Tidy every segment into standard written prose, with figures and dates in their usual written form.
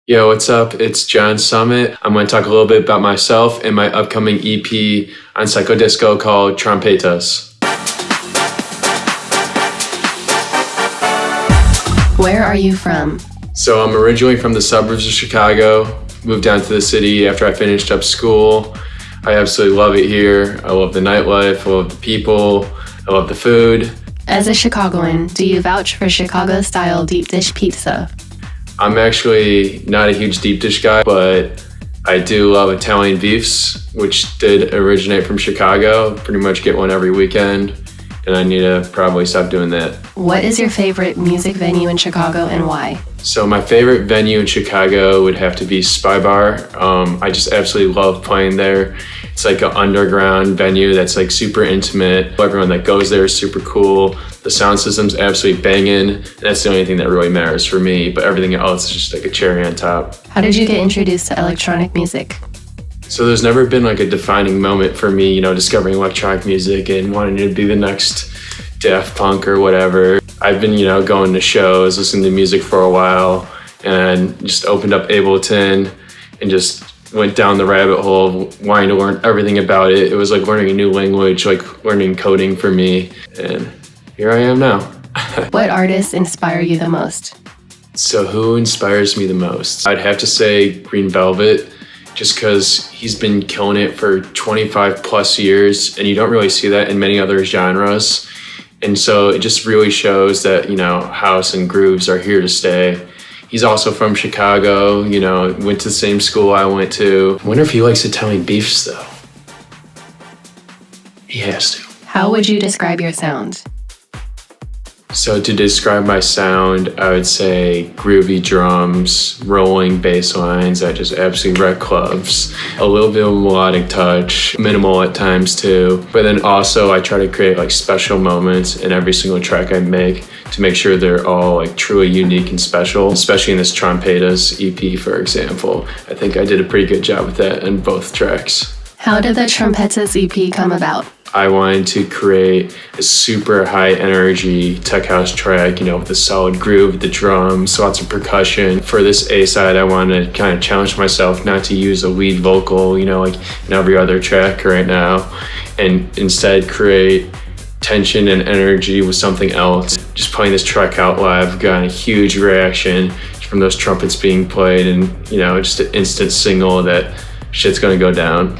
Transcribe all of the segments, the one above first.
Yo, what's up? It's John Summit. I'm going to talk a little bit about myself and my upcoming EP on Psychodisco called Trompetas. Where are you from? So I'm originally from the suburbs of Chicago, moved down to the city after I finished up school. I absolutely love it here. I love the nightlife, I love the people, I love the food. As a Chicagoan, do you vouch for Chicago-style deep dish pizza? I'm actually not a huge deep dish guy, but I do love Italian beefs, which did originate from Chicago. Pretty much get one every weekend, and I need to probably stop doing that. What is your favorite music venue in Chicago and why? So my favorite venue in Chicago would have to be Spy Bar. I just absolutely love playing there. It's like an underground venue that's like super intimate. Everyone that goes there is super cool. The sound system's absolutely banging. And that's the only thing that really matters for me, but everything else is just like a cherry on top. How did you get introduced to electronic music? So there's never been like a defining moment for me, discovering electronic music and wanting to be the next Daft Punk or whatever. I've been, going to shows, listening to music for a while, and just opened up Ableton and just went down the rabbit hole of wanting to learn everything about it. It was like learning a new language, like learning coding for me, and here I am now. What artists inspire you the most? So who inspires me the most? I'd have to say Green Velvet, just because he's been killing it for 25 plus years, and you don't really see that in many other genres. And so it just really shows that, house and grooves are here to stay. He's also from Chicago, went to the same school I went to. I wonder if he likes Italian beefs, though. He has to. How would you describe your sound? So to describe my sound, I would say groovy drums, rolling bass lines that just absolutely wreck clubs, a little bit of melodic touch, minimal at times too. But then also I try to create like special moments in every single track I make to make sure they're all like truly unique and special, especially in this Trompetas EP, for example. I think I did a pretty good job with that in both tracks. How did the Trompetas EP come about? I wanted to create a super high energy tech house track, with a solid groove, the drums, lots of percussion. For this A side, I wanted to kind of challenge myself not to use a lead vocal, like in every other track right now, and instead create tension and energy with something else. Just playing this track out live, got a huge reaction from those trumpets being played, and just an instant signal that shit's gonna go down.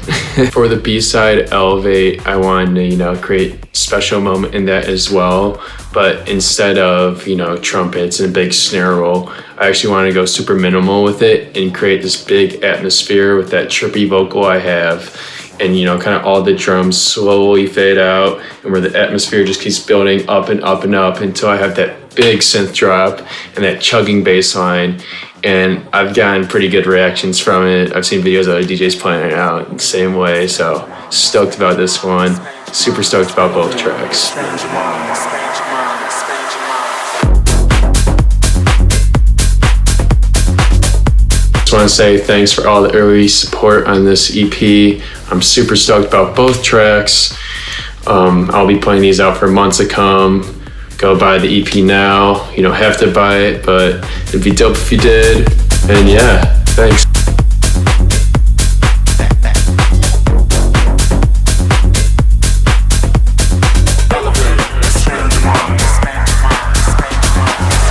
For the B-side, Elevate, I wanted to, create special moment in that as well. But instead of, trumpets and a big snare roll, I actually wanted to go super minimal with it and create this big atmosphere with that trippy vocal I have. And, kind of all the drums slowly fade out, and where the atmosphere just keeps building up and up and up until I have that big synth drop and that chugging bass line. And I've gotten pretty good reactions from it. I've seen videos of other DJs playing it out the same way. So stoked about this one. Super stoked about both tracks. Just want to say thanks for all the early support on this EP. I'm super stoked about both tracks. I'll be playing these out for months to come. Go buy the EP now. You don't have to buy it, but it'd be dope if you did. And yeah, thanks.